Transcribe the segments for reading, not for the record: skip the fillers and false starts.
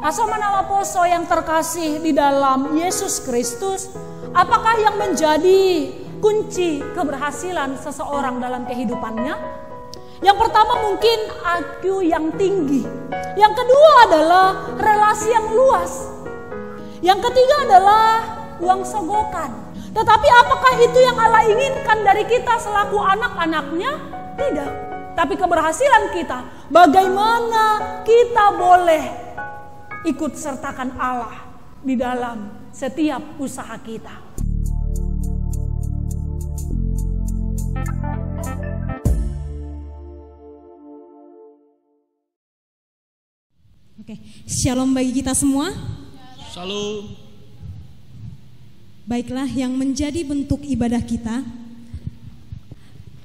Asal Poso yang terkasih di dalam Yesus Kristus, apakah yang menjadi kunci keberhasilan seseorang dalam kehidupannya? Yang pertama mungkin IQ yang tinggi. Yang kedua adalah relasi yang luas. Yang ketiga adalah uang sogokan. Tetapi apakah itu yang Allah inginkan dari kita selaku anak-anaknya? Tidak. Tapi keberhasilan kita, bagaimana kita boleh ikut sertakan Allah di dalam setiap usaha kita. Oke, shalom bagi kita semua. Shalom. Baiklah, yang menjadi bentuk ibadah kita,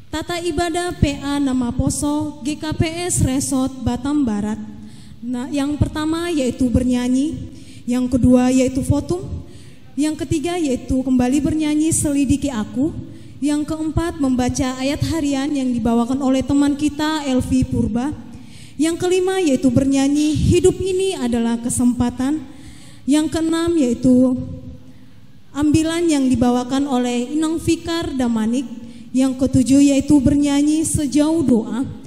tata ibadah PA Namaposo GKPS Resort Batam Barat. Nah, yang pertama yaitu bernyanyi, yang kedua yaitu votum, yang ketiga yaitu kembali bernyanyi Selidiki Aku, yang keempat membaca ayat harian yang dibawakan oleh teman kita Elvi Purba, yang kelima yaitu bernyanyi Hidup Ini Adalah Kesempatan, yang keenam yaitu ambilan yang dibawakan oleh Inang Fikar Damanik, yang ketujuh yaitu bernyanyi Sejauh Doa,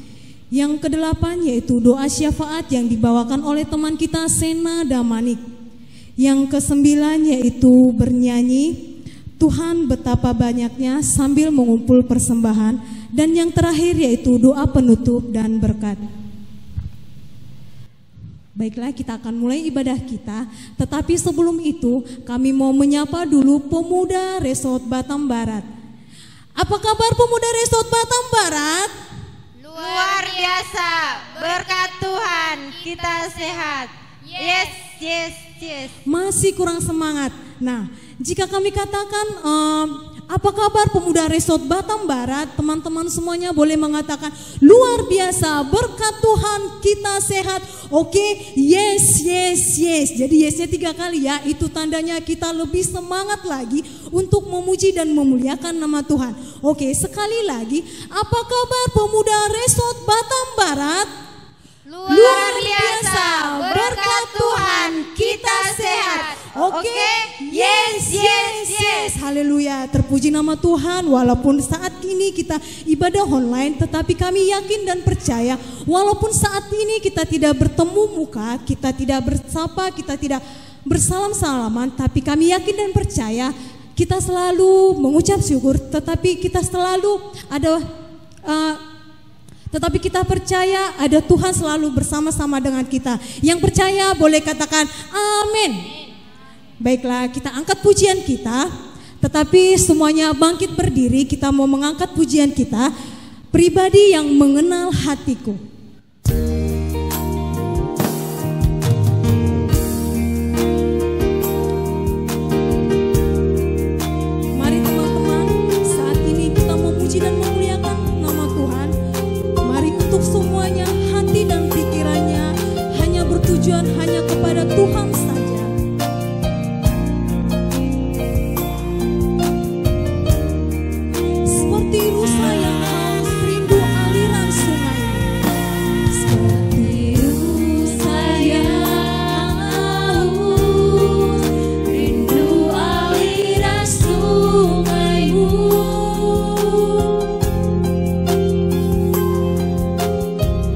yang kedelapan yaitu doa syafaat yang dibawakan oleh teman kita Sena Damanik. Yang kesembilan yaitu bernyanyi Tuhan Betapa Banyaknya sambil mengumpul persembahan. Dan yang terakhir yaitu doa penutup dan berkat. Baiklah, kita akan mulai ibadah kita. Tetapi sebelum itu kami mau menyapa dulu pemuda Resort Batam Barat. Apa kabar pemuda Resort Batam Barat? Luar biasa, berkat Tuhan kita sehat. Yes, yes, yes. Masih kurang semangat. Nah, jika kami katakan apa kabar pemuda Resort Batam Barat, teman-teman semuanya boleh mengatakan luar biasa, berkat Tuhan kita sehat. Oke, yes, yes, yes. Jadi yesnya 3 kali ya, itu tandanya kita lebih semangat lagi untuk memuji dan memuliakan nama Tuhan. Oke, sekali lagi, apa kabar pemuda Resort Batam Barat? Luar biasa, berkat Tuhan kita sehat. Oke, yes, yes, yes. Haleluya, terpuji nama Tuhan. Walaupun saat ini kita ibadah online, tetapi kami yakin dan percaya walaupun saat ini kita tidak bertemu muka, kita tidak bersapa, kita tidak bersalam-salaman, tapi kami yakin dan percaya kita selalu mengucap syukur, tetapi kita selalu ada tetapi kita percaya ada Tuhan selalu bersama-sama dengan kita. Yang percaya boleh katakan amin. Baiklah, kita angkat pujian kita, tetapi semuanya bangkit berdiri. Kita mau mengangkat pujian kita, pribadi yang mengenal hatiku. Mari teman-teman, saat ini kita memuji dan memuliakan nama Tuhan. Mari untuk semuanya hati dan pikirannya hanya bertujuan hanya kepada Tuhan saja.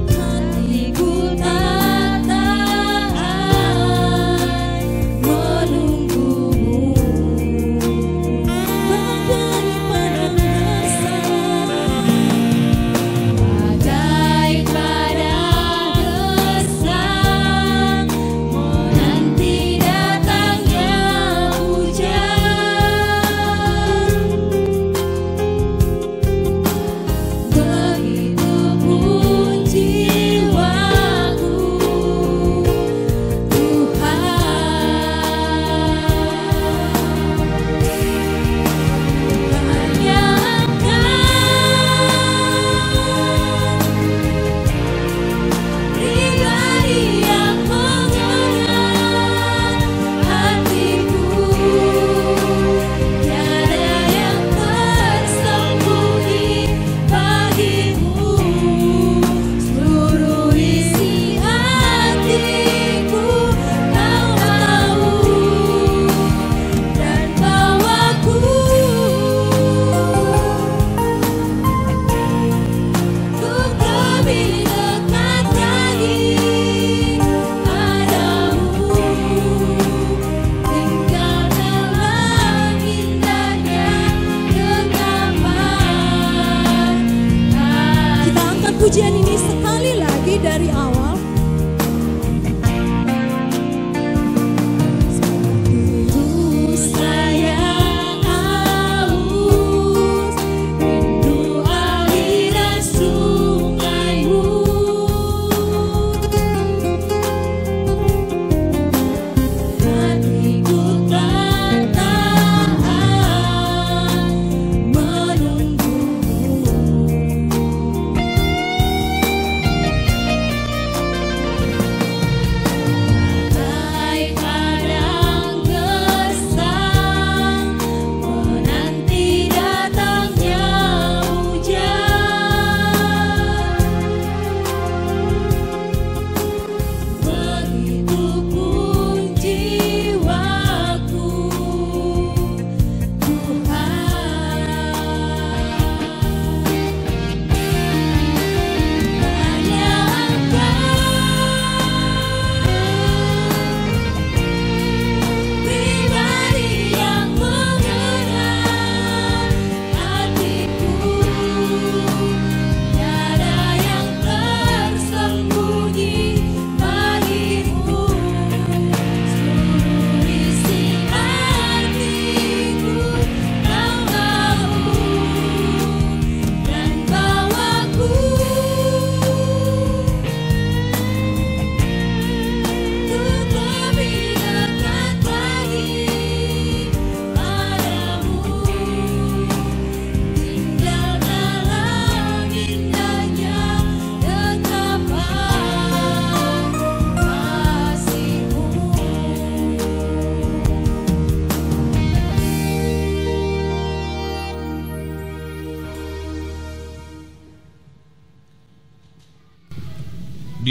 Hatiku tak tahan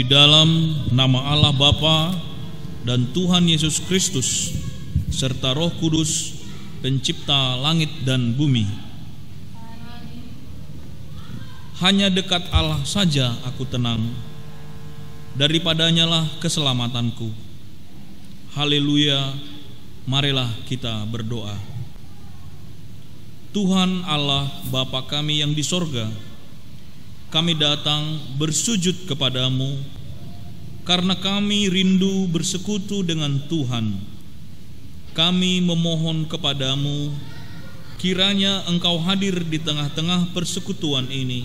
dalam nama Allah Bapa dan Tuhan Yesus Kristus serta Roh Kudus, pencipta langit dan bumi. Hanya dekat Allah saja aku tenang, daripadanya lah keselamatanku. Haleluya, marilah kita berdoa. Tuhan Allah Bapa kami yang di sorga, kami datang bersujud kepadamu karena kami rindu bersekutu dengan Tuhan. Kami memohon kepadamu, kiranya Engkau hadir di tengah-tengah persekutuan ini,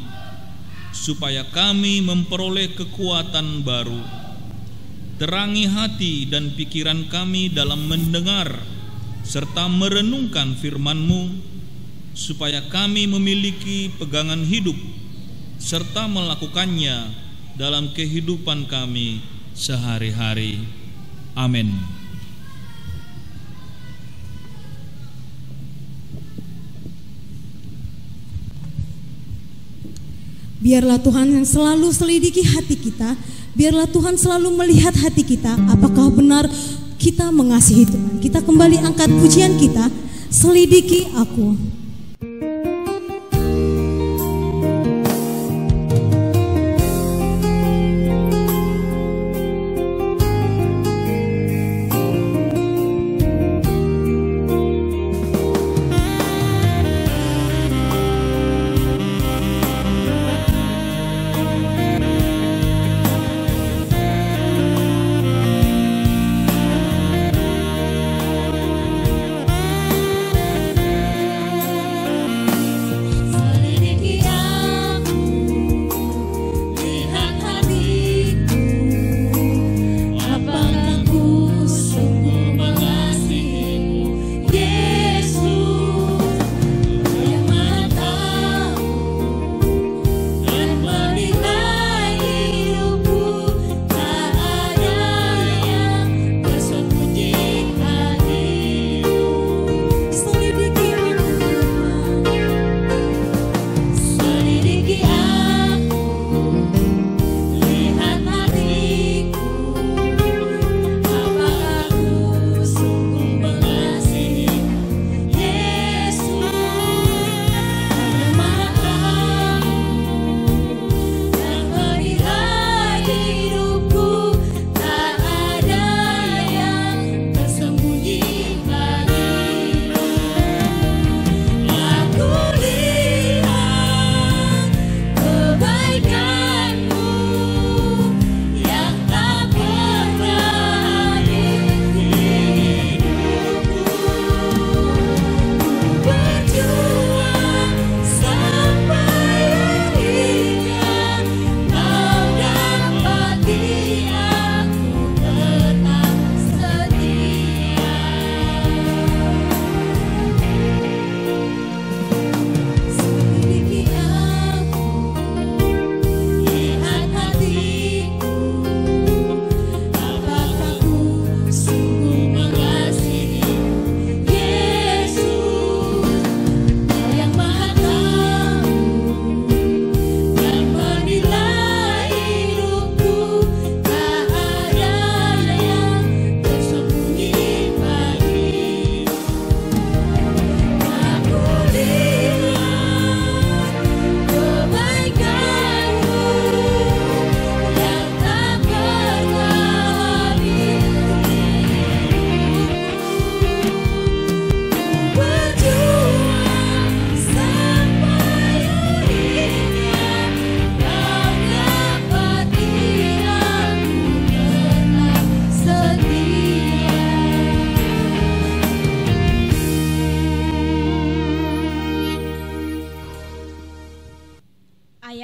supaya kami memperoleh kekuatan baru. Terangi hati dan pikiran kami dalam mendengar serta merenungkan firman-Mu, supaya kami memiliki pegangan hidup serta melakukannya dalam kehidupan kami sehari-hari. Amin. Biarlah Tuhan yang selalu selidiki hati kita. Biarlah Tuhan selalu melihat hati kita, apakah benar kita mengasihi Tuhan. Kita kembali angkat pujian kita, selidiki aku.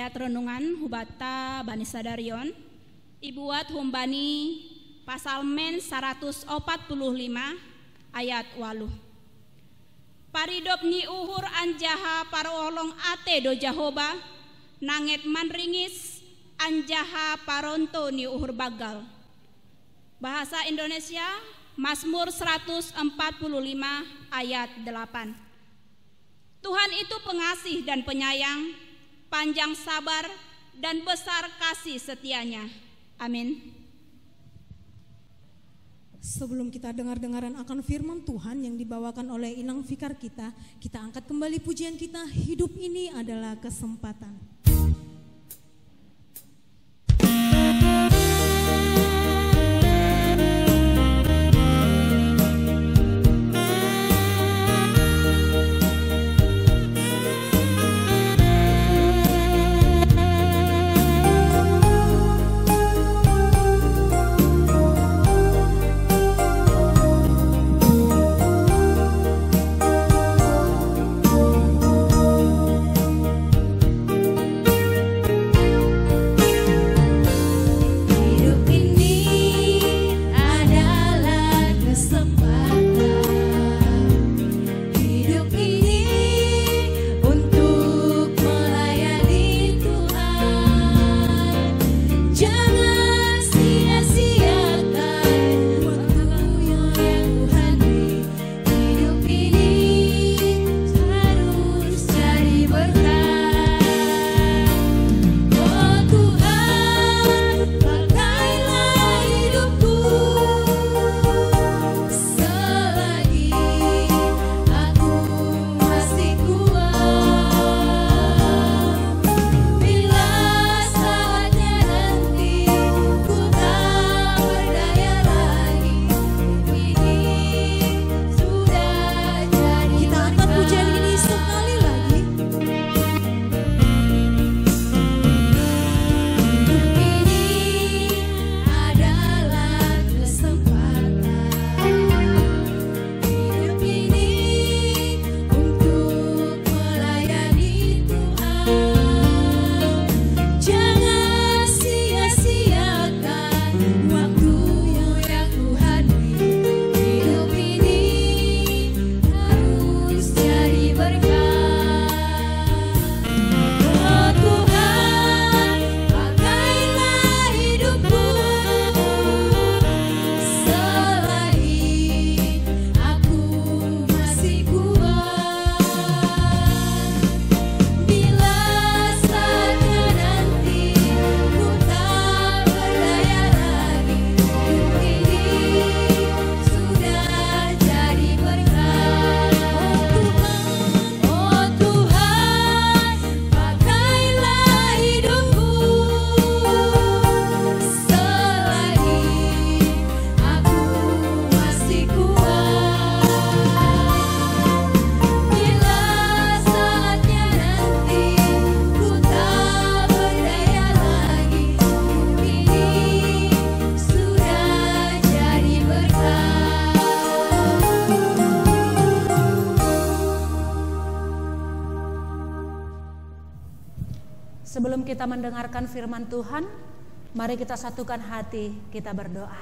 Renungan hubata Bani Sadarion Ibuat Humbani pasal men 145 ayat 8. Paridop ni uhur anjaha parolong ate do Jahoba nanget manringis anjaha paronto ni uhur bagal. Bahasa Indonesia Mazmur 145 ayat 8. Tuhan itu pengasih dan penyayang, panjang sabar dan besar kasih setianya. Amin. Sebelum kita dengar-dengaran akan firman Tuhan yang dibawakan oleh Inang Fikar kita angkat kembali pujian kita, hidup ini adalah kesempatan. Sebelum kita mendengarkan firman Tuhan, mari kita satukan hati, kita berdoa.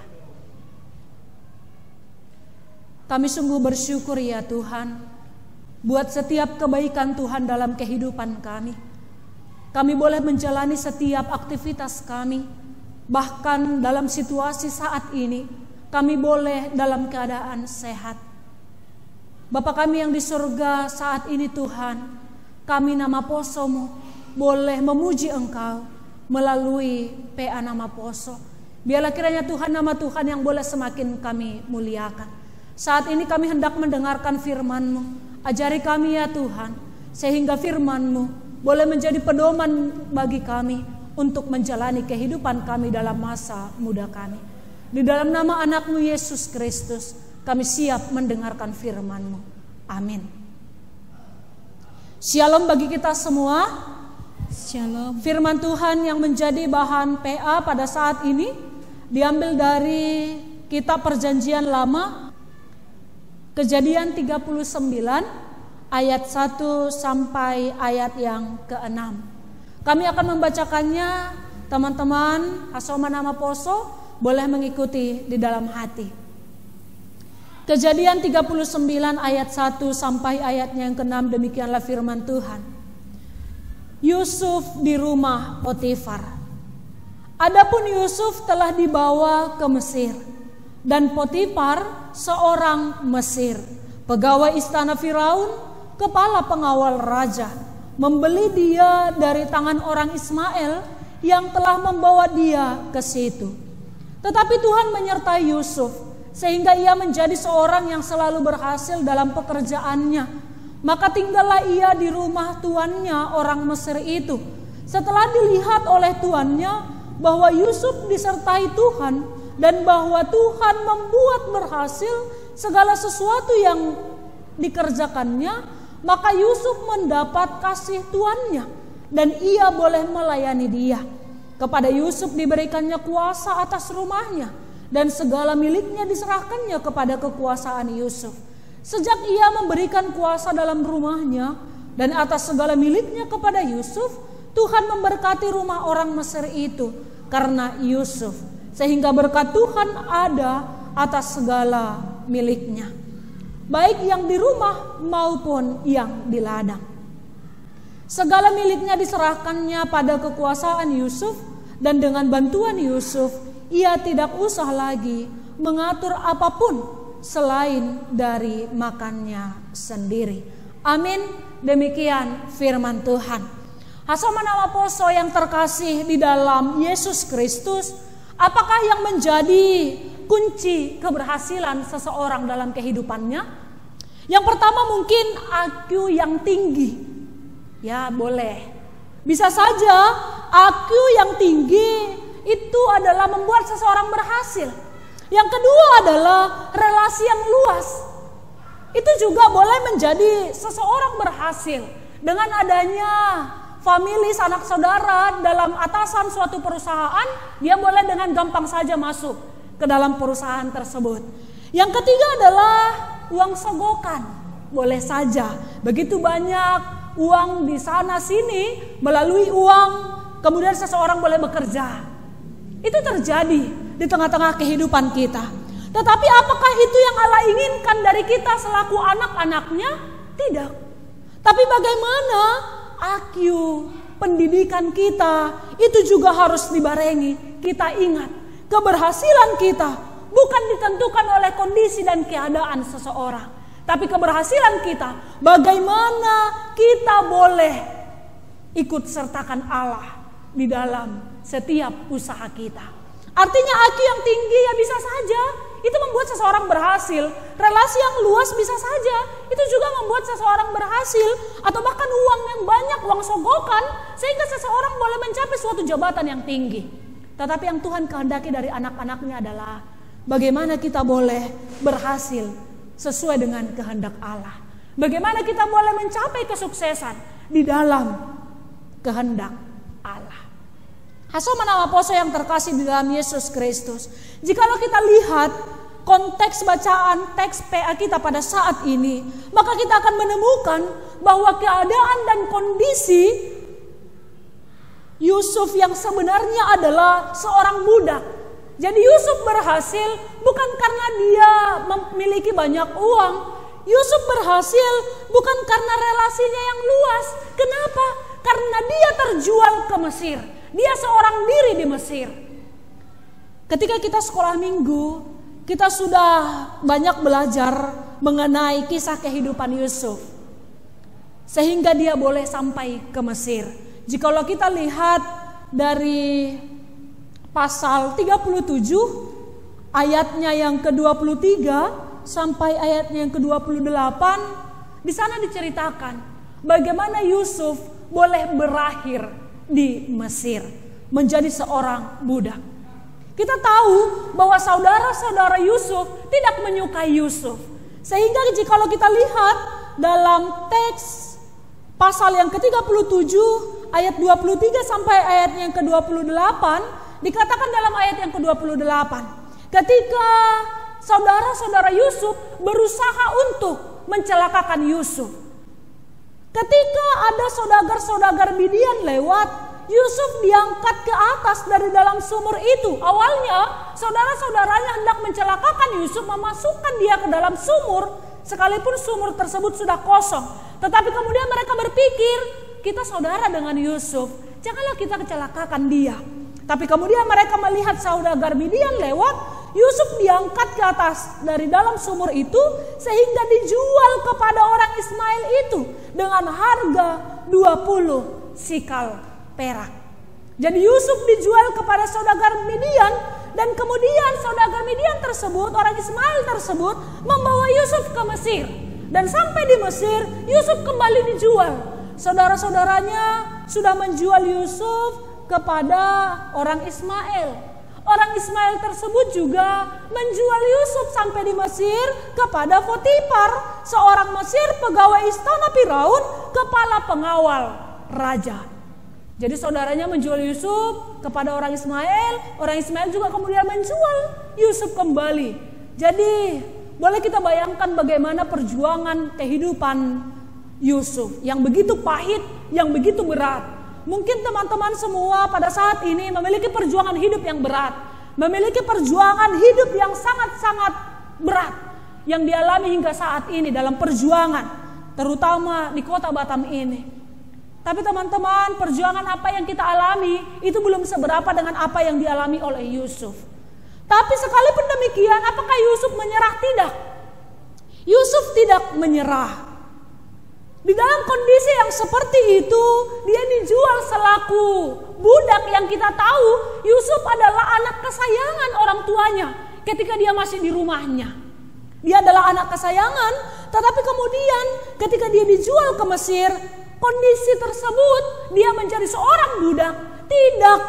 Kami sungguh bersyukur ya Tuhan, buat setiap kebaikan Tuhan dalam kehidupan kami. Kami boleh menjalani setiap aktivitas kami, bahkan dalam situasi saat ini, kami boleh dalam keadaan sehat. Bapa kami yang di surga saat ini Tuhan, kami nama Poso-Mu boleh memuji Engkau melalui PA Nama Poso. Biarlah kiranya Tuhan, nama Tuhan yang boleh semakin kami muliakan. Saat ini kami hendak mendengarkan firman-Mu. Ajari kami ya Tuhan, sehingga firman-Mu boleh menjadi pedoman bagi kami untuk menjalani kehidupan kami dalam masa muda kami. Di dalam nama anak-Mu Yesus Kristus, kami siap mendengarkan firman-Mu. Amin. Shalom bagi kita semua. Shalom. Firman Tuhan yang menjadi bahan PA pada saat ini diambil dari kitab Perjanjian Lama, Kejadian 39 ayat 1 sampai ayat yang ke-6. Kami akan membacakannya, teman-teman Hasoma Nama Poso boleh mengikuti di dalam hati. Kejadian 39 ayat 1 sampai ayatnya yang ke-6, demikianlah firman Tuhan. Yusuf di rumah Potifar. Adapun Yusuf telah dibawa ke Mesir, dan Potifar seorang Mesir, pegawai istana Firaun, kepala pengawal raja, membeli dia dari tangan orang Ismail yang telah membawa dia ke situ. Tetapi Tuhan menyertai Yusuf sehingga ia menjadi seorang yang selalu berhasil dalam pekerjaannya. Maka tinggallah ia di rumah tuannya orang Mesir itu. Setelah dilihat oleh tuannya bahwa Yusuf disertai Tuhan dan bahwa Tuhan membuat berhasil segala sesuatu yang dikerjakannya, maka Yusuf mendapat kasih tuannya dan ia boleh melayani dia. Kepada Yusuf diberikannya kuasa atas rumahnya dan segala miliknya diserahkannya kepada kekuasaan Yusuf. Sejak ia memberikan kuasa dalam rumahnya dan atas segala miliknya kepada Yusuf, Tuhan memberkati rumah orang Mesir itu karena Yusuf, sehingga berkat Tuhan ada atas segala miliknya, baik yang di rumah maupun yang di ladang. Segala miliknya diserahkannya pada kekuasaan Yusuf, dan dengan bantuan Yusuf ia tidak usah lagi mengatur apapun selain dari makannya sendiri. Amin. Demikian firman Tuhan. Hasomanama poso yang terkasih di dalam Yesus Kristus, apakah yang menjadi kunci keberhasilan seseorang dalam kehidupannya? Yang pertama mungkin IQ yang tinggi. Ya boleh. Bisa saja IQ yang tinggi itu adalah membuat seseorang berhasil. Yang kedua adalah relasi yang luas. Itu juga boleh menjadi seseorang berhasil. Dengan adanya famili sanak saudara dalam atasan suatu perusahaan, dia boleh dengan gampang saja masuk ke dalam perusahaan tersebut. Yang ketiga adalah uang sogokan. Boleh saja. Begitu banyak uang di sana sini, melalui uang kemudian seseorang boleh bekerja. Itu terjadi di tengah-tengah kehidupan kita. Tetapi apakah itu yang Allah inginkan dari kita selaku anak-anaknya? Tidak. Tapi bagaimana IQ pendidikan kita itu juga harus dibarengi. Kita ingat, keberhasilan kita bukan ditentukan oleh kondisi dan keadaan seseorang, tapi keberhasilan kita bagaimana kita boleh ikut sertakan Allah di dalam setiap usaha kita. Artinya IQ yang tinggi ya bisa saja itu membuat seseorang berhasil. Relasi yang luas bisa saja itu juga membuat seseorang berhasil. Atau bahkan uang yang banyak, uang sogokan, sehingga seseorang boleh mencapai suatu jabatan yang tinggi. Tetapi yang Tuhan kehendaki dari anak-anaknya adalah bagaimana kita boleh berhasil sesuai dengan kehendak Allah. Bagaimana kita boleh mencapai kesuksesan di dalam kehendak Allah. Hasomanama poso yang terkasih di dalam Yesus Kristus. Jikalau kita lihat konteks bacaan teks PA kita pada saat ini, maka kita akan menemukan bahwa keadaan dan kondisi Yusuf yang sebenarnya adalah seorang budak. Jadi Yusuf berhasil bukan karena dia memiliki banyak uang. Yusuf berhasil bukan karena relasinya yang luas. Kenapa? Karena dia terjual ke Mesir. Dia seorang diri di Mesir. Ketika kita sekolah minggu, kita sudah banyak belajar mengenai kisah kehidupan Yusuf. Sehingga dia boleh sampai ke Mesir. Jikalau kita lihat dari pasal 37 ayatnya yang ke-23 sampai ayatnya yang ke-28, di sana diceritakan bagaimana Yusuf boleh berakhir di Mesir menjadi seorang budak. Kita tahu bahwa saudara-saudara Yusuf tidak menyukai Yusuf. Sehingga jikalau kita lihat dalam teks pasal yang ke-37 ayat 23 sampai ayat yang ke-28, dikatakan dalam ayat yang ke-28, ketika saudara-saudara Yusuf berusaha untuk mencelakakan Yusuf. Ketika ada saudagar-saudagar Midian lewat, Yusuf diangkat ke atas dari dalam sumur itu. Awalnya saudara-saudaranya hendak mencelakakan Yusuf, memasukkan dia ke dalam sumur, sekalipun sumur tersebut sudah kosong. Tetapi kemudian mereka berpikir, kita saudara dengan Yusuf, janganlah kita celakakan dia. Tapi kemudian mereka melihat saudagar Midian lewat, Yusuf diangkat ke atas dari dalam sumur itu sehingga dijual kepada orang Ismail itu dengan harga 20 sikal perak. Jadi Yusuf dijual kepada saudagar Midian, dan kemudian saudagar Midian tersebut, orang Ismail tersebut, membawa Yusuf ke Mesir. Dan sampai di Mesir, Yusuf kembali dijual. Saudara-saudaranya sudah menjual Yusuf kepada orang Ismail. Orang Ismail tersebut juga menjual Yusuf sampai di Mesir kepada Potifar, seorang Mesir pegawai istana Firaun, kepala pengawal raja. Jadi saudaranya menjual Yusuf kepada orang Ismail juga kemudian menjual Yusuf kembali. Jadi boleh kita bayangkan bagaimana perjuangan kehidupan Yusuf yang begitu pahit, yang begitu berat. Mungkin teman-teman semua pada saat ini memiliki perjuangan hidup yang berat, memiliki perjuangan hidup yang sangat-sangat berat yang dialami hingga saat ini dalam perjuangan, terutama di kota Batam ini. Tapi teman-teman, perjuangan apa yang kita alami itu belum seberapa dengan apa yang dialami oleh Yusuf. Tapi sekalipun demikian, apakah Yusuf menyerah? Tidak. Yusuf tidak menyerah. Di dalam kondisi yang seperti itu, dia dijual selaku budak yang kita tahu Yusuf adalah anak kesayangan orang tuanya ketika dia masih di rumahnya. Dia adalah anak kesayangan, tetapi kemudian ketika dia dijual ke Mesir, kondisi tersebut dia menjadi seorang budak tidak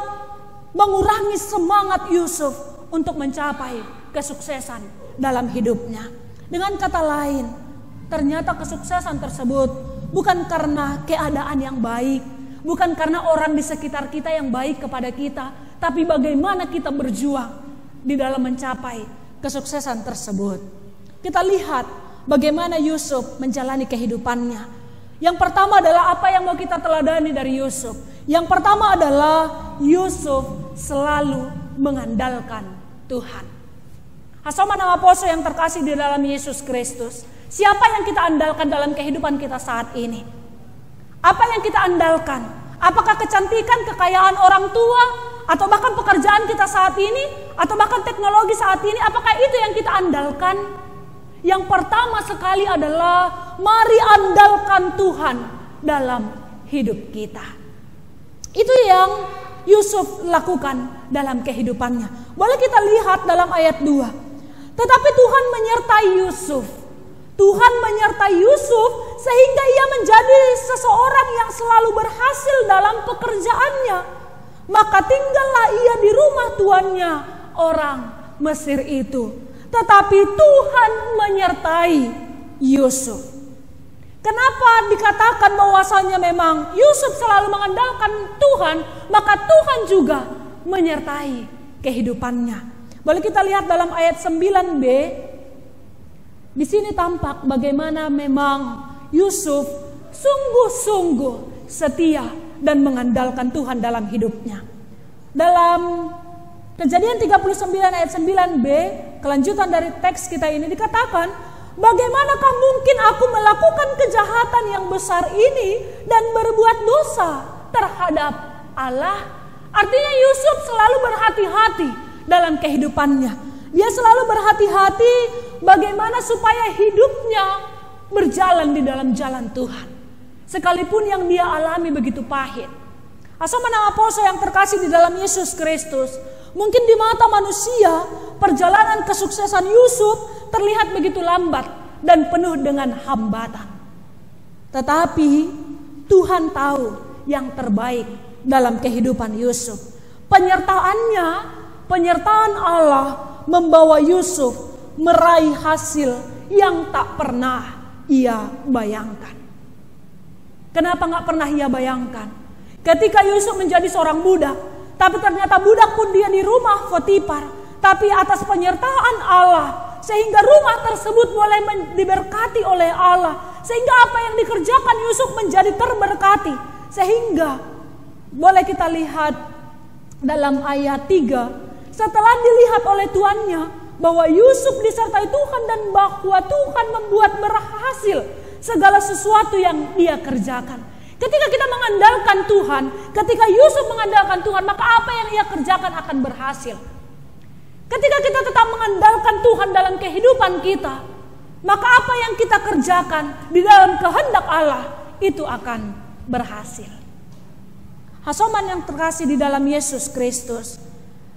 mengurangi semangat Yusuf untuk mencapai kesuksesan dalam hidupnya. Dengan kata lain, ternyata kesuksesan tersebut bukan karena keadaan yang baik, bukan karena orang di sekitar kita yang baik kepada kita, tapi bagaimana kita berjuang di dalam mencapai kesuksesan tersebut. Kita lihat bagaimana Yusuf menjalani kehidupannya. Yang pertama adalah apa yang mau kita teladani dari Yusuf. Yang pertama adalah Yusuf selalu mengandalkan Tuhan. Asoma nama poso yang terkasih di dalam Yesus Kristus. Siapa yang kita andalkan dalam kehidupan kita saat ini? Apa yang kita andalkan? Apakah kecantikan, kekayaan orang tua, atau bahkan pekerjaan kita saat ini, atau bahkan teknologi saat ini? Apakah itu yang kita andalkan? Yang pertama sekali adalah mari andalkan Tuhan dalam hidup kita. Itu yang Yusuf lakukan dalam kehidupannya. Boleh kita lihat dalam ayat 2. Tetapi Tuhan menyertai Yusuf. Tuhan menyertai Yusuf sehingga ia menjadi seseorang yang selalu berhasil dalam pekerjaannya. Maka tinggallah ia di rumah tuannya, orang Mesir itu. Tetapi Tuhan menyertai Yusuf. Kenapa dikatakan bahwasanya memang Yusuf selalu mengandalkan Tuhan, maka Tuhan juga menyertai kehidupannya. Boleh kita lihat dalam ayat 9b. Di sini tampak bagaimana memang Yusuf sungguh-sungguh setia dan mengandalkan Tuhan dalam hidupnya. Dalam Kejadian 39 ayat 9b, kelanjutan dari teks kita ini dikatakan, bagaimanakah mungkin aku melakukan kejahatan yang besar ini dan berbuat dosa terhadap Allah? Artinya Yusuf selalu berhati-hati dalam kehidupannya. Dia selalu berhati-hati bagaimana supaya hidupnya berjalan di dalam jalan Tuhan. Sekalipun yang dia alami begitu pahit. Asal nama poso yang terkasih di dalam Yesus Kristus, mungkin di mata manusia perjalanan kesuksesan Yusuf terlihat begitu lambat dan penuh dengan hambatan. Tetapi Tuhan tahu yang terbaik dalam kehidupan Yusuf. Penyertaan Allah membawa Yusuf meraih hasil yang tak pernah ia bayangkan. Kenapa gak pernah ia bayangkan? Ketika Yusuf menjadi seorang budak, tapi ternyata budak pun dia di rumah Potifar, tapi atas penyertaan Allah, sehingga rumah tersebut boleh diberkati oleh Allah, sehingga apa yang dikerjakan Yusuf menjadi terberkati, sehingga boleh kita lihat dalam ayat 3, setelah dilihat oleh tuannya bahwa Yusuf disertai Tuhan dan bahwa Tuhan membuat berhasil segala sesuatu yang dia kerjakan. Ketika kita mengandalkan Tuhan, ketika Yusuf mengandalkan Tuhan, maka apa yang ia kerjakan akan berhasil. Ketika kita tetap mengandalkan Tuhan dalam kehidupan kita, maka apa yang kita kerjakan di dalam kehendak Allah itu akan berhasil. Hasoman yang terkasih di dalam Yesus Kristus.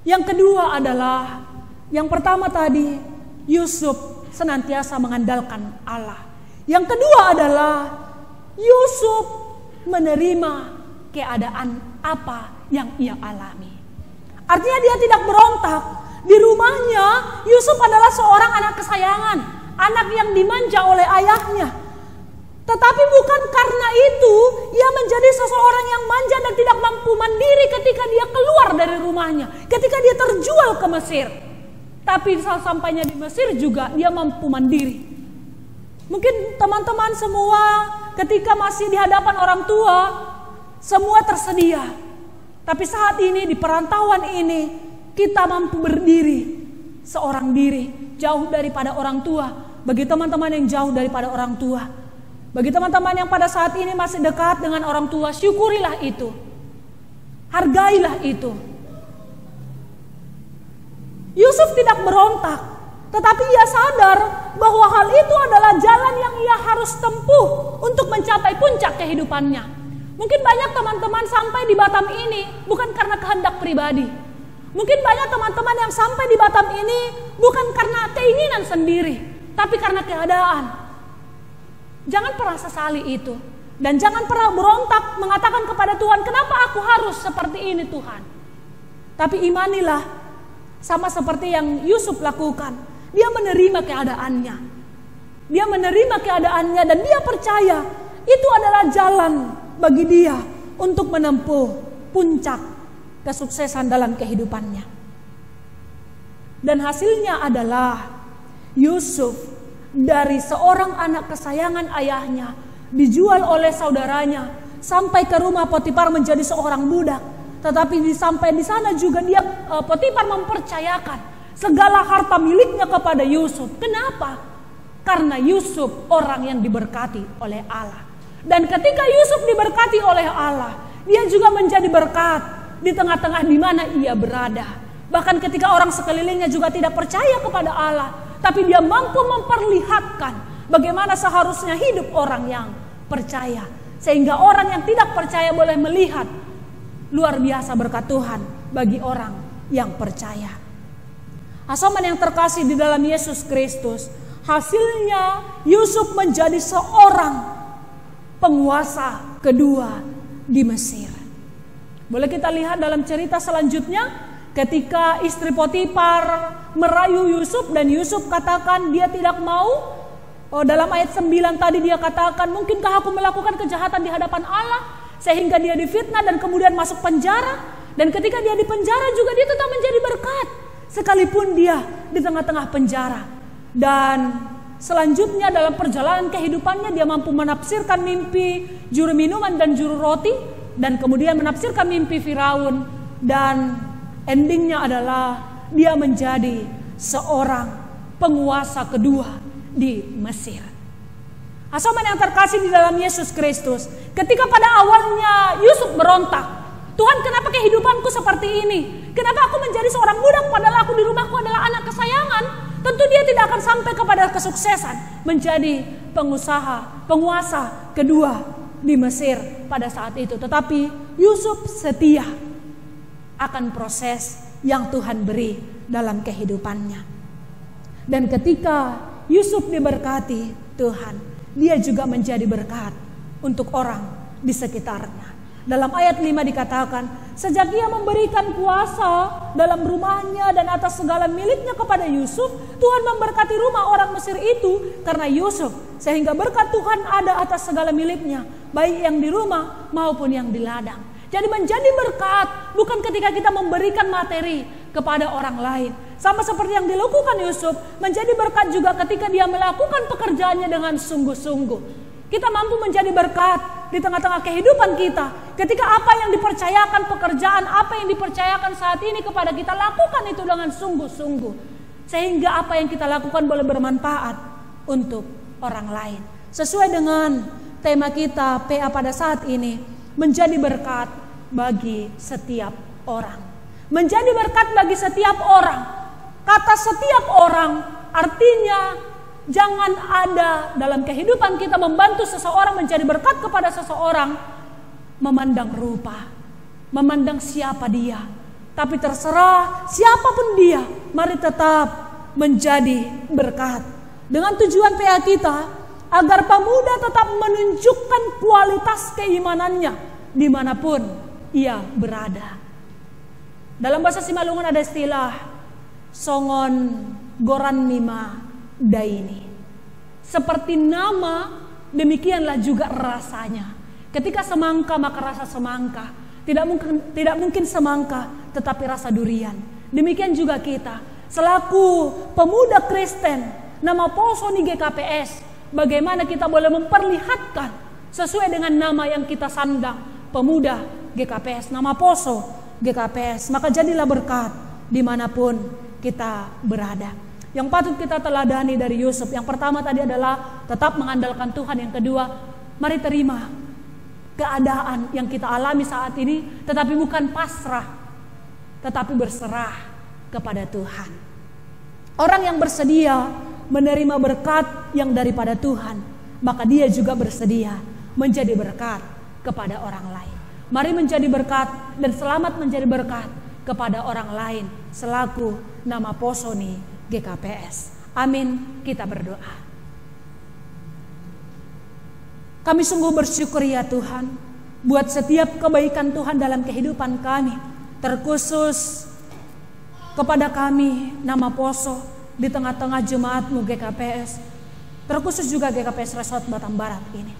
Yang kedua adalah, yang pertama tadi, Yusuf senantiasa mengandalkan Allah. Yang kedua adalah Yusuf menerima keadaan apa yang ia alami. Artinya dia tidak berontak. Di rumahnya Yusuf adalah seorang anak kesayangan, anak yang dimanja oleh ayahnya. Tetapi bukan karena itu ia menjadi seseorang yang manja dan tidak mampu mandiri ketika dia keluar dari rumahnya, ketika dia terjual ke Mesir. Tapi sampainya di Mesir juga dia mampu mandiri. Mungkin teman-teman semua ketika masih di hadapan orang tua, semua tersedia. Tapi saat ini di perantauan ini, kita mampu berdiri seorang diri, jauh daripada orang tua. Bagi teman-teman yang jauh daripada orang tua, bagi teman-teman yang pada saat ini masih dekat dengan orang tua, syukurilah itu. Hargailah itu. Yusuf tidak berontak, tetapi ia sadar bahwa hal itu adalah jalan yang ia harus tempuh untuk mencapai puncak kehidupannya. Mungkin banyak teman-teman sampai di Batam ini bukan karena kehendak pribadi. Mungkin banyak teman-teman yang sampai di Batam ini bukan karena keinginan sendiri, tapi karena keadaan. Jangan pernah sesali itu. Dan jangan pernah berontak mengatakan kepada Tuhan, kenapa aku harus seperti ini Tuhan. Tapi imanilah, sama seperti yang Yusuf lakukan. Dia menerima keadaannya. Dia menerima keadaannya dan dia percaya itu adalah jalan bagi dia untuk menempuh puncak kesuksesan dalam kehidupannya. Dan hasilnya adalah Yusuf dari seorang anak kesayangan ayahnya dijual oleh saudaranya sampai ke rumah Potifar menjadi seorang budak. Tetapi sampai di sana juga dia Potifar mempercayakan segala harta miliknya kepada Yusuf. Kenapa? Karena Yusuf orang yang diberkati oleh Allah. Dan ketika Yusuf diberkati oleh Allah, dia juga menjadi berkat di tengah-tengah di mana ia berada. Bahkan ketika orang sekelilingnya juga tidak percaya kepada Allah, tapi dia mampu memperlihatkan bagaimana seharusnya hidup orang yang percaya. Sehingga orang yang tidak percaya boleh melihat luar biasa berkat Tuhan bagi orang yang percaya. Hasoman yang terkasih di dalam Yesus Kristus, hasilnya Yusuf menjadi seorang penguasa kedua di Mesir. Boleh kita lihat dalam cerita selanjutnya, ketika istri Potifar merayu Yusuf dan Yusuf katakan dia tidak mau. Dalam ayat 9 tadi dia katakan, mungkinkah aku melakukan kejahatan di hadapan Allah sehingga dia difitnah dan kemudian masuk penjara. Dan ketika dia di penjara juga dia tetap menjadi berkat sekalipun dia di tengah-tengah penjara. Dan selanjutnya dalam perjalanan kehidupannya dia mampu menafsirkan mimpi juru minuman dan juru roti, dan kemudian menafsirkan mimpi Firaun, dan endingnya adalah dia menjadi seorang penguasa kedua di Mesir. Hasoman yang terkasih di dalam Yesus Kristus, ketika pada awalnya Yusuf berontak, Tuhan kenapa kehidupanku seperti ini? Kenapa aku menjadi seorang budak padahal aku di rumahku adalah anak kesayangan? Tentu dia tidak akan sampai kepada kesuksesan menjadi penguasa kedua di Mesir pada saat itu. Tetapi Yusuf setia akan proses yang Tuhan beri dalam kehidupannya. Dan ketika Yusuf diberkati Tuhan, dia juga menjadi berkat untuk orang di sekitarnya. Dalam ayat 5 dikatakan, sejak ia memberikan kuasa dalam rumahnya dan atas segala miliknya kepada Yusuf, Tuhan memberkati rumah orang Mesir itu karena Yusuf, sehingga berkat Tuhan ada atas segala miliknya, baik yang di rumah maupun yang di ladang. Jadi menjadi berkat bukan ketika kita memberikan materi kepada orang lain. Sama seperti yang dilakukan Yusuf, menjadi berkat juga ketika dia melakukan pekerjaannya dengan sungguh-sungguh. Kita mampu menjadi berkat di tengah-tengah kehidupan kita. Ketika apa yang dipercayakan, pekerjaan apa yang dipercayakan saat ini kepada kita, lakukan itu dengan sungguh-sungguh. Sehingga apa yang kita lakukan boleh bermanfaat untuk orang lain. Sesuai dengan tema kita PA pada saat ini, menjadi berkat bagi setiap orang. Menjadi berkat bagi setiap orang. Kata setiap orang artinya jangan ada dalam kehidupan kita membantu seseorang menjadi berkat kepada seseorang memandang rupa. memandang siapa dia. Tapi terserah siapapun dia, mari tetap menjadi berkat. Dengan tujuan PA kita, agar pemuda tetap menunjukkan kualitas keimanannya dimanapun ia berada. Dalam bahasa Simalungun ada istilah songon goran nima daini. Seperti nama, demikianlah juga rasanya. Ketika semangka maka rasa semangka. Tidak mungkin semangka tetapi rasa durian. Demikian juga kita selaku pemuda Kristen nama Poso di GKPS. Bagaimana kita boleh memperlihatkan sesuai dengan nama yang kita sandang, pemuda GKPS, nama Poso GKPS. Maka jadilah berkat dimanapun kita berada. Yang patut kita teladani dari Yusuf, yang pertama tadi adalah tetap mengandalkan Tuhan. Yang kedua, mari terima keadaan yang kita alami saat ini, tetapi bukan pasrah, tetapi berserah kepada Tuhan. Orang yang bersedia menerima berkat yang daripada Tuhan, maka dia juga bersedia menjadi berkat kepada orang lain. Mari menjadi berkat dan selamat menjadi berkat kepada orang lain selaku nama Posoni GKPS. Amin. Kita berdoa. Kami sungguh bersyukur ya Tuhan buat setiap kebaikan Tuhan dalam kehidupan kami, terkhusus kepada kami nama Poso di tengah-tengah jemaat-Mu GKPS, terkhusus juga GKPS Resort Batam Barat ini.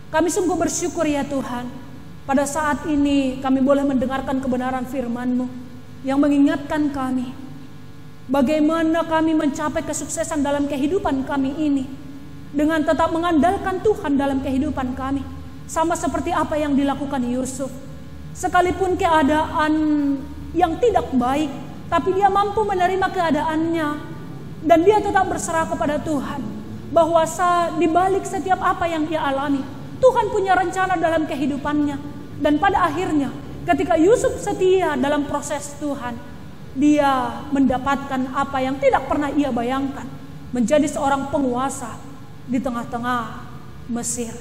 Kami sungguh bersyukur ya Tuhan, pada saat ini kami boleh mendengarkan kebenaran firman-Mu yang mengingatkan kami bagaimana kami mencapai kesuksesan dalam kehidupan kami ini dengan tetap mengandalkan Tuhan dalam kehidupan kami, sama seperti apa yang dilakukan Yusuf. Sekalipun keadaan yang tidak baik, tapi dia mampu menerima keadaannya dan dia tetap berserah kepada Tuhan, bahwa di balik setiap apa yang ia alami, Tuhan punya rencana dalam kehidupannya. Dan pada akhirnya ketika Yusuf setia dalam proses Tuhan, dia mendapatkan apa yang tidak pernah ia bayangkan, menjadi seorang penguasa di tengah-tengah Mesir.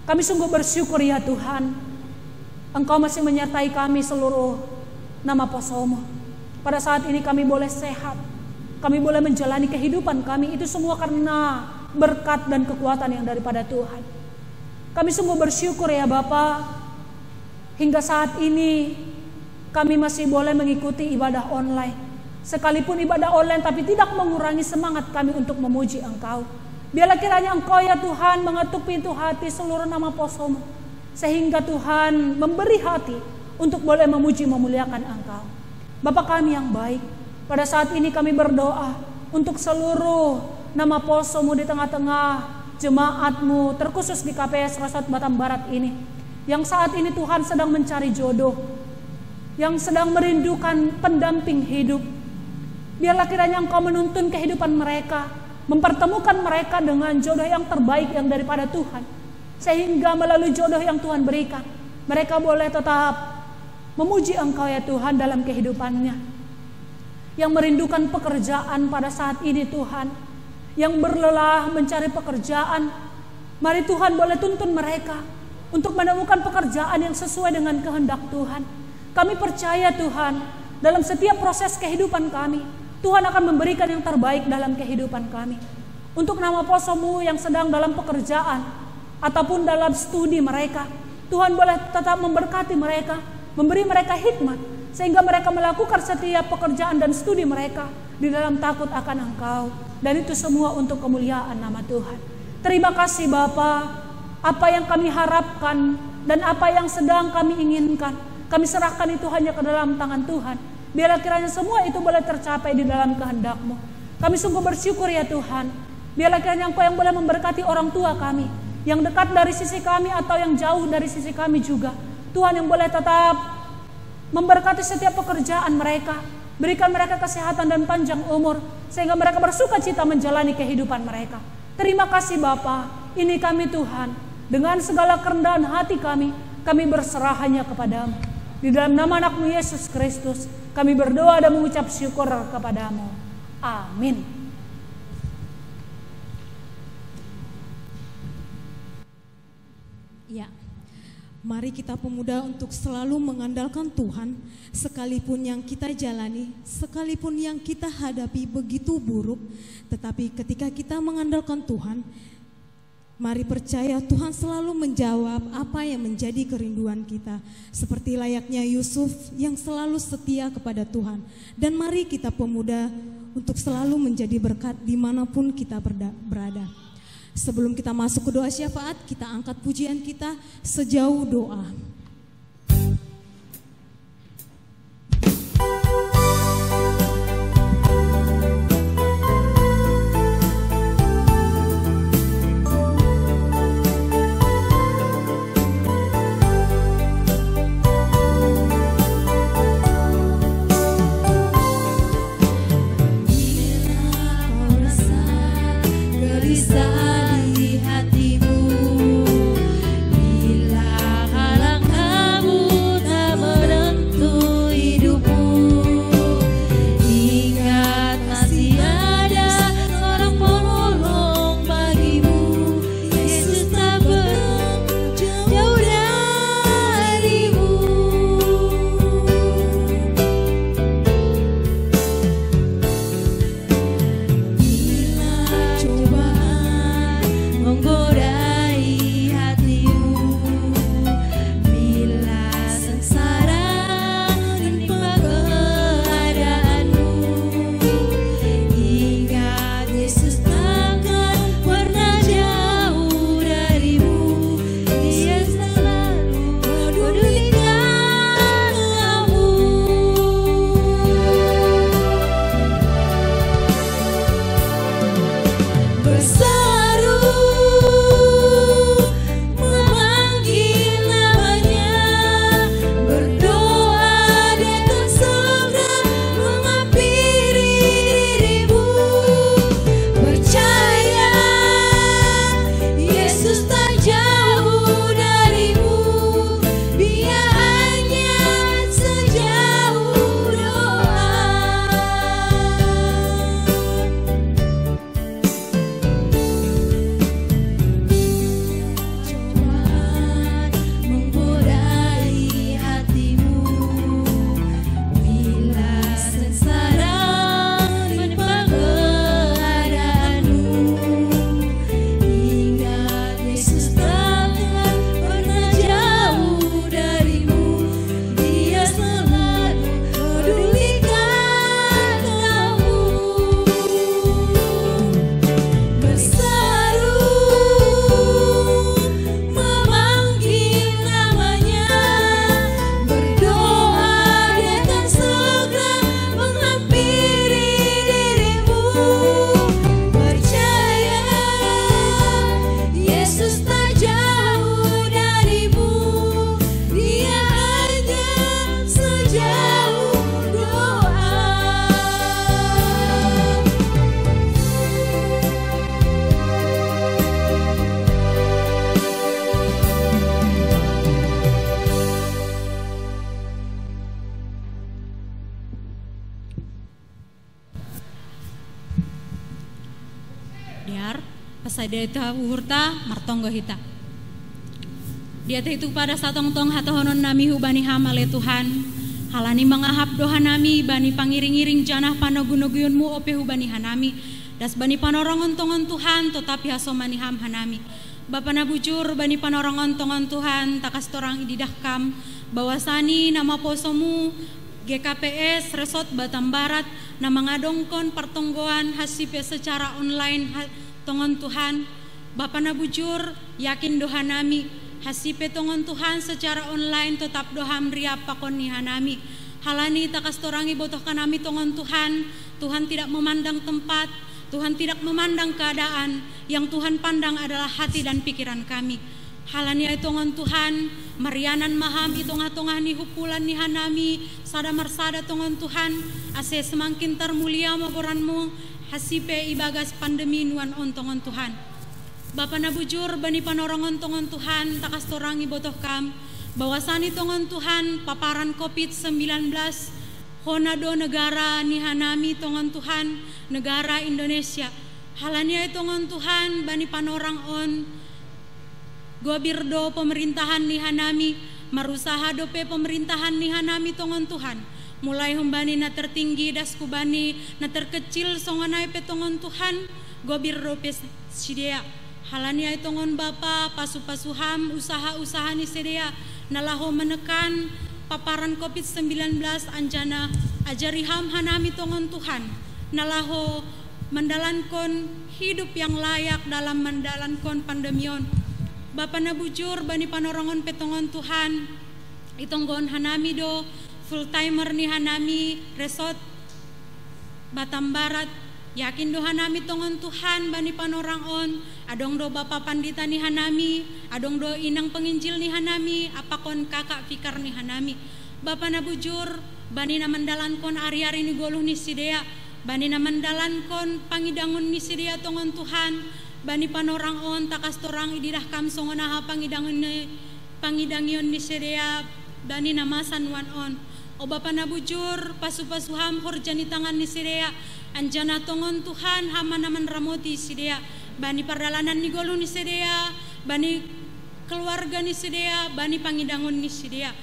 Kami sungguh bersyukur ya Tuhan, Engkau masih menyertai kami seluruh nama Poso-Mu. Pada saat ini kami boleh sehat, kami boleh menjalani kehidupan kami, itu semua karena berkat dan kekuatan yang daripada Tuhan. Kami sungguh bersyukur ya Bapa, hingga saat ini kami masih boleh mengikuti ibadah online. Sekalipun ibadah online tapi tidak mengurangi semangat kami untuk memuji Engkau. Biarlah kiranya Engkau ya Tuhan mengetuk pintu hati seluruh nama Poso-Mu, sehingga Tuhan memberi hati untuk boleh memuji memuliakan Engkau. Bapa kami yang baik, pada saat ini kami berdoa untuk seluruh nama Poso-Mu di tengah-tengah jemaat-Mu, terkhusus di KPS Resort Batam Barat ini, yang saat ini Tuhan sedang mencari jodoh, yang sedang merindukan pendamping hidup. Biarlah kiranya Engkau menuntun kehidupan mereka, mempertemukan mereka dengan jodoh yang terbaik yang daripada Tuhan, sehingga melalui jodoh yang Tuhan berikan, mereka boleh tetap memuji Engkau ya Tuhan dalam kehidupannya. Yang merindukan pekerjaan pada saat ini Tuhan, yang berlelah mencari pekerjaan, mari Tuhan boleh tuntun mereka untuk menemukan pekerjaan yang sesuai dengan kehendak Tuhan. Kami percaya Tuhan, dalam setiap proses kehidupan kami, Tuhan akan memberikan yang terbaik dalam kehidupan kami. Untuk nama Poso-Mu yang sedang dalam pekerjaan ataupun dalam studi mereka, Tuhan boleh tetap memberkati mereka, memberi mereka hikmat, sehingga mereka melakukan setiap pekerjaan dan studi mereka di dalam takut akan Engkau. Dan itu semua untuk kemuliaan nama Tuhan. Terima kasih Bapa, apa yang kami harapkan dan apa yang sedang kami inginkan, kami serahkan itu hanya ke dalam tangan Tuhan. Biarlah kiranya semua itu boleh tercapai di dalam kehendak-Mu. Kami sungguh bersyukur ya Tuhan. Biarlah kiranya Engkau yang boleh memberkati orang tua kami, yang dekat dari sisi kami atau yang jauh dari sisi kami juga. Tuhan yang boleh tetap memberkati setiap pekerjaan mereka, berikan mereka kesehatan dan panjang umur, sehingga mereka bersuka cita menjalani kehidupan mereka. Terima kasih Bapa, ini kami Tuhan, dengan segala kerendahan hati kami berserah hanya kepada-Mu. Di dalam nama anak-Mu Yesus Kristus, kami berdoa dan mengucap syukur kepada-Mu. Amin. Ya, Mari kita pemuda untuk selalu mengandalkan Tuhan, sekalipun yang kita jalani, sekalipun yang kita hadapi begitu buruk, tetapi ketika kita mengandalkan Tuhan, mari percaya Tuhan selalu menjawab apa yang menjadi kerinduan kita. Seperti layaknya Yusuf yang selalu setia kepada Tuhan. Dan mari kita pemuda untuk selalu menjadi berkat dimanapun kita berada. Sebelum kita masuk ke doa syafaat, kita angkat pujian kita sejauh doa. Di hatimu, bila halang kabut tak menentu hidupmu, ingat masih ada seorang penolong bagimu. Yesus tak pernah jauh darimu. Bila cobaan menggodai hatimu, bila sengsara menimpa keadaanmu, ingat Yesus takkan pernah jauh darimu. Dia selalu pedulikan kamu. Berseru memanggil namanya, berdoa Dia akan segera menghampiri dirimu. Percaya Yesus tak jauh darimu, Dia hanya sejauh doa. Cobaan menggodai hatimu, bila sengsara menimpa keadaanmu, ingat Yesus takkan pernah jauh darimu. Dia selalu pedulikan kamu. Berseru memanggil namanya, berdoa Dia akan segera menghampiri dirimu. Percaya Yesus tak jauh darimu, Dia hanya sejauh doa. Diar pasadeta uhurta martonggo hita. Dia itu pada satong-tong hatohonon nami hubani hamale Tuhan. Halani mangahap doha nami bani pangiring-iring janah panogunoguyunmu ope hubani hanami. Das bani panorongon tongon Tuhan tetapi hasomani ham hanami. Bapa nabujur bani panorongon tongon Tuhan takas torang ididahkam bawasani nama posomu GKPS Resort Batam Barat na mangadongkon pertonggoan hasipe secara online tongon Tuhan. Bapa nabujur yakin doha nami hasipe tongon Tuhan secara online tetap doha mria pakon ni hanami. Halani takas torangi botoh kanami tongon Tuhan. Tuhan tidak memandang tempat, Tuhan tidak memandang keadaan. Yang Tuhan pandang adalah hati dan pikiran kami. Halani ay tongon Tuhan, marianan maham itong-atong ni hupulan ni hanami, sada marsada tongon Tuhan, ase semakin termulia magoranmu, hasipe ibagas pandemi nuan on tongon Tuhan. Bapa nabujur bani panorongon tongon Tuhan, takas torang ibotoh kam, bawasani tongon Tuhan, paparan COVID-19, honado negara ni hanami tongon Tuhan, negara Indonesia. Halani ay tongon Tuhan, bani panorang on, Gobirdo pemerintahan ni hanami, marusaha dope pemerintahan ni hanami tongon Tuhan. Mulai humbani na tertinggi das kubani na terkecil songanai pe tongon Tuhan. Gobirdo pe sidea. Halani ay tongon Bapa pasu-pasuham usaha-usaha ni sedea nalaho menekan paparan COVID-19 anjana ajariham hanami tongon Tuhan. Nalaho mendalankan hidup yang layak dalam mendalankan pandemion. Bapa na bujur bani panorongon petongon Tuhan. Itonggon hanami do full timer ni hanami resort Batam Barat. Yakin do hanami tongon Tuhan bani panorangon. Adong do Bapa Pandita ni hanami, adong do inang penginjil ni hanami, apakon kakak fikar ni hanami. Bapa na bujur bani na mandalankon ari-ari ni goluh ni sidea, bani na mandalankon pangidangon ni sidea tongon Tuhan, bani panorangon takas torang idirah kam songonaha pangidangion ni sidea, bani na masan wan on. O Bapa na bujur pasu-pasuham horjani tangan ni sidea, anjana tongon Tuhan hama naman ramoti sidea, bani perdalanan ni goluh ni sidea, bani keluarga ni sidea, bani pangidangon ni sidea.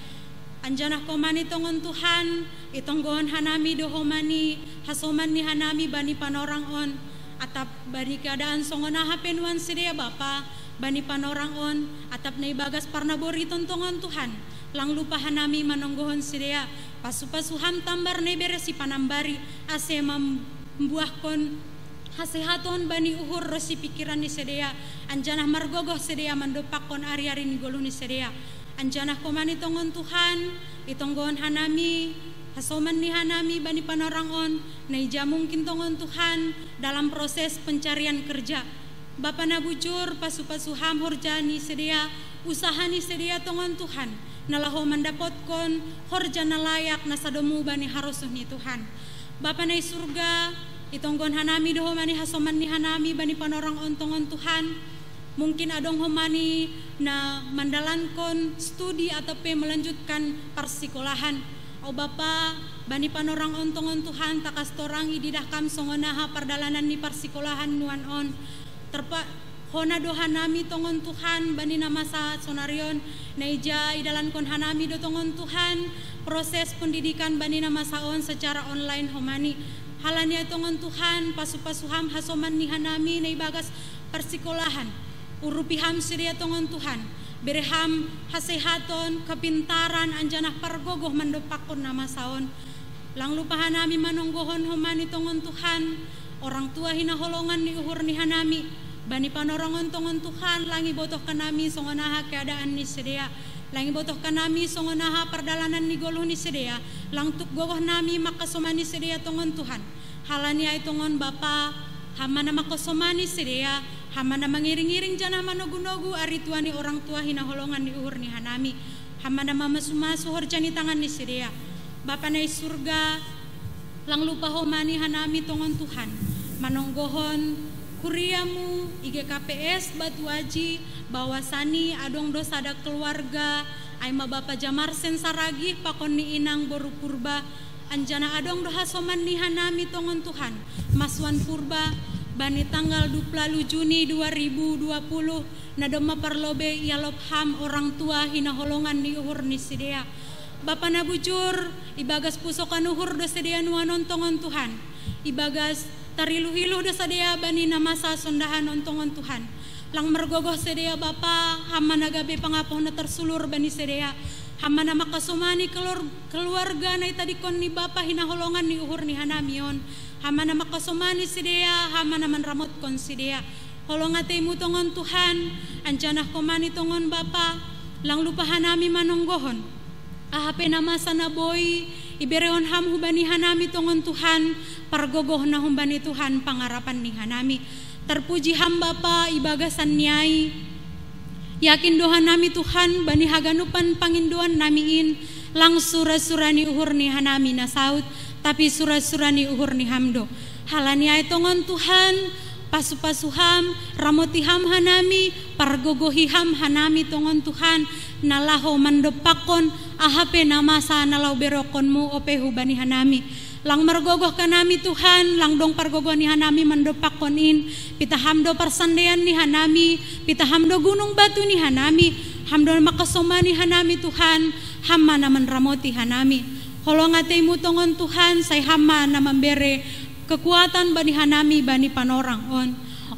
Anjana komani tongon Tuhan, itonggohon hanami dohomani, hasoman ni hanami bani panorangon, atap bani keadaan songonaha penuan sidea Bapa, bani panorangon, atap na ibagas parnabori tontongon Tuhan, lang lupa hanami manonggohon sidea, pasu-pasuham tambar na beresi panambari, ase membuahkon hasehaton bani uhur rosi pikiran ni sedea, anjanah margogoh sedea mandopakon ari-ari ni goluh ni sedea. Anjanah komani tongon Tuhan, itonggohon hanami, hasoman ni hanami bani panorangon, naija mungkin tongon Tuhan dalam proses pencarian kerja. Bapa na bujur pasu-pasuham horjani sedea, usaha ni sedea tongon Tuhan, nalaho mandapotkon horjana layak nasadomu bani harusuh ni Tuhan. Bapa na surga, itonggon hanami doho mani hasoman ni hanami bani panorangon tongon Tuhan. Mungkin adong homani na mandalankon studi atau melanjutkan persikolahan. O Bapa, bani panorang ontongon Tuhan takas torang ididah kam songonaha perdalanan ni persikolahan nuan on. Terpa hona do hanami tongon Tuhan bani namasa sonarion naija idalankon hanami do tongon Tuhan proses pendidikan bani namasa on secara online homani. Halania tongon Tuhan pasu-pasuham hasoman ni hanami na ibagas persikolahan. Urupiham sedia tongon Tuhan, bereham hasehaton, kepintaran, anjanah pargogoh mandopakon nama saon. Lang lupahan nami manonggohon homani tongon Tuhan, orang tua hina holongan ni uhur ni hanami, bani panorongon tongon Tuhan, langi botoh kanami songonaha keadaan ni sedia, langi botoh kanami songonaha perdalanan ni goluh ni sedia, lang tuk gogoh nami makasomani sedia tongon Tuhan. Halani ay tongon Bapa, hamana makasomani sedia, hamana mangiring-iring janah manogu-nogu ari tuani orang tua hina holongan ni uhur ni hanami, hamana mamasu-masu horjani tangan ni sedia. Bapa na surga, lang lupa homani hanami tongon Tuhan, manonggohon kuriamu IGKPS Batu Aji bawasani adong dosa ada keluarga aima Bapa Jamar sensaragi pakon ni inang boru purba anjana adong doha soman ni hanami tongon Tuhan maswan purba bani tanggal 20 Juni 2020 nadoma parlobe ialop ham orang tua hina holongan ni uhur ni sidea. Bapa na bujur ibagas pusokan uhur do sedea nuanon tongon Tuhan. Ibagas tariluhiluh do sedea bani namasa sondahan ontongon Tuhan. Lang mergogoh sedea Bapa hama nagabe pangapoh na tersulur bani sedea. Hama na makasumani keluarga na itadikon ni Bapa hina holongan ni uhur ni hanamion. Hama na makasumani sidea, hama na manramot kon sidea. Holongatay mo tongon Tuhan, anjanah komani tongon Bapa, lang lupahan nami manonggohon. Ahape na masa na boy, iberehon ham hubani hanami tongon Tuhan, pargogoh na humbani Tuhan pangarapan ni hanami. Terpuji ham Bapa ibagasan niyai, yakin dohan nami Tuhan, bani haganupan panginduan namiin, lang sura-surani uhur ni hanami na saut, tapi surah-surani uhur ni hamdo. Halani ay tongon Tuhan, pasu-pasuham, ramotiham hanami, pargogohiham hanami tongon Tuhan, nalaho mandopakon, ahape namasa nalau berokonmu opehu bani hanami. lang margogoh kanami Tuhan, lang dong pargogoh ni hanami mandopak konin, pita hamdo parsandean ni hanami, pita hamdo gunung batu ni hanami, hamdo makasoma ni hanami Tuhan, hamma na manramoti hanami. Holongatay mo tongon Tuhan, say hamma na membere kekuatan bani hanami bani panorang on.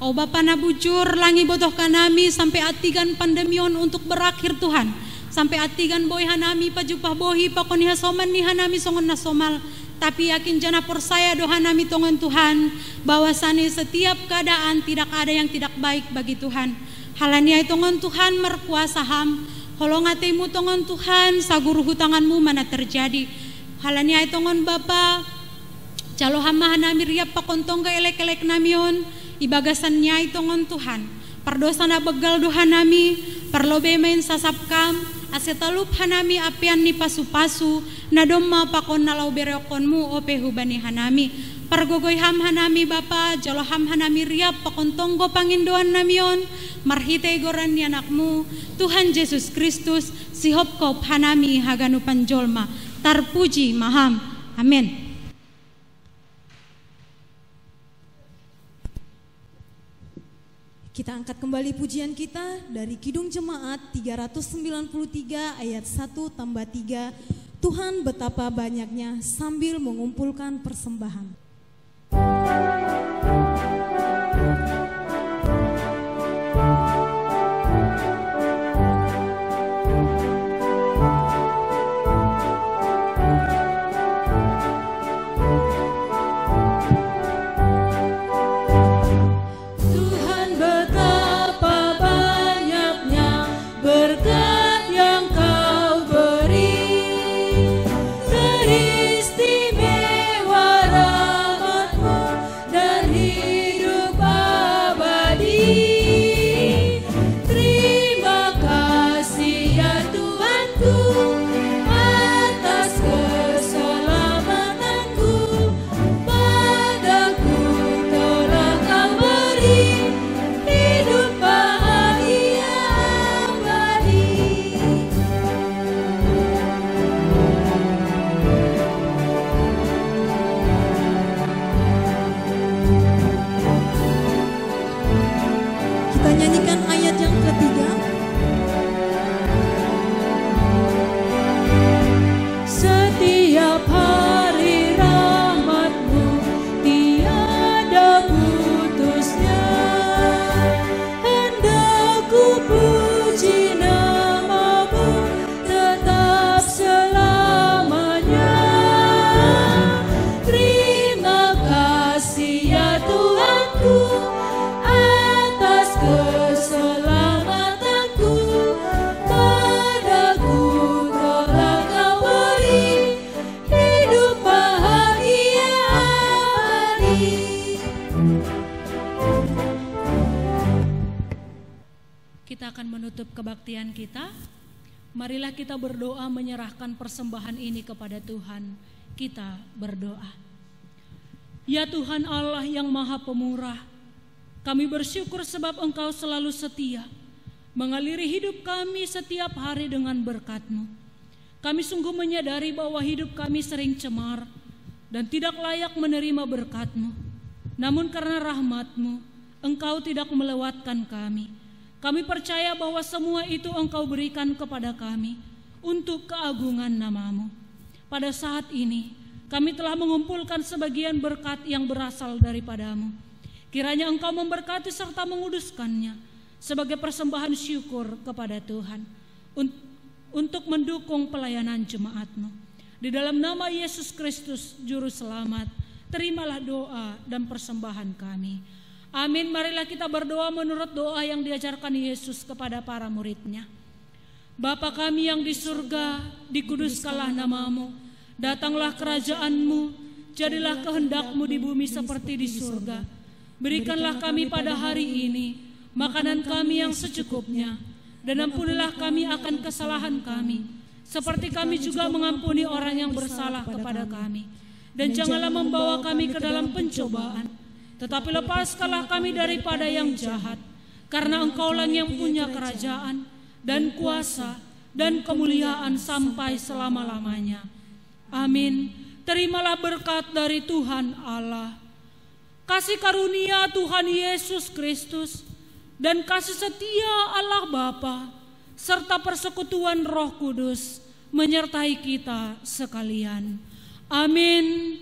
O Bapa na bujur, langi bodoh kanami sampai atigan pandemion untuk berakhir Tuhan. Sampai atigan boy hanami pajupah bohi pakon hasoman ni hanami songon nasomal. Tapi yakin jana persaya doa nami tongon Tuhan, bahwasanya setiap keadaan tidak ada yang tidak baik bagi Tuhan. Halania tongon Tuhan merkuasa ham, holongatemu tongon Tuhan saguru hutanganmu mana terjadi. Halania tongon Bapa, calo hama hanami riap pakontong ga elek-elek namion, ibagasannya tongon Tuhan. Pardosana begal doa nami, perlobe main sasapkam, asetalup hanami apian ni pasu-pasu, nadomma pakon nalau bereokonmu ope hubani hanami. Pargogoy ham hanami Bapa, jalo ham hanami riap pakon tonggo pangindoan namion, marhite goran ni anakmu, Tuhan Yesus Kristus, sihop kop hanami haganu panjolma, tarpuji maham, amin. Kita angkat kembali pujian kita dari Kidung Jemaat 393 ayat 1-3. Tuhan betapa banyaknya sambil mengumpulkan persembahan. Kebaktian kita, marilah kita berdoa menyerahkan persembahan ini kepada Tuhan. Kita berdoa. Ya Tuhan Allah yang Maha Pemurah, kami bersyukur sebab Engkau selalu setia, mengaliri hidup kami setiap hari dengan berkat-Mu. Kami sungguh menyadari bahwa hidup kami sering cemar dan tidak layak menerima berkat-Mu. Namun karena rahmat-Mu, Engkau tidak melewatkan kami. Kami percaya bahwa semua itu Engkau berikan kepada kami untuk keagungan nama-Mu. Pada saat ini, kami telah mengumpulkan sebagian berkat yang berasal daripada-Mu. Kiranya Engkau memberkati serta menguduskannya sebagai persembahan syukur kepada Tuhan untuk mendukung pelayanan jemaat-Mu. Di dalam nama Yesus Kristus, Juru Selamat, terimalah doa dan persembahan kami. Amin. Marilah kita berdoa menurut doa yang diajarkan Yesus kepada para murid-Nya. Bapa kami yang di surga, dikuduskanlah nama-Mu, datanglah kerajaan-Mu, jadilah kehendak-Mu di bumi seperti di surga. Berikanlah kami pada hari ini makanan kami yang secukupnya, dan ampunilah kami akan kesalahan kami, seperti kami juga mengampuni orang yang bersalah kepada kami. Dan janganlah membawa kami ke dalam pencobaan, tetapi lepaskanlah kami daripada yang jahat, karena Engkaulah yang punya kerajaan dan kuasa dan kemuliaan sampai selama-lamanya. Amin. terimalah berkat dari Tuhan Allah, kasih karunia Tuhan Yesus Kristus, dan kasih setia Allah Bapa, serta persekutuan Roh Kudus menyertai kita sekalian. Amin.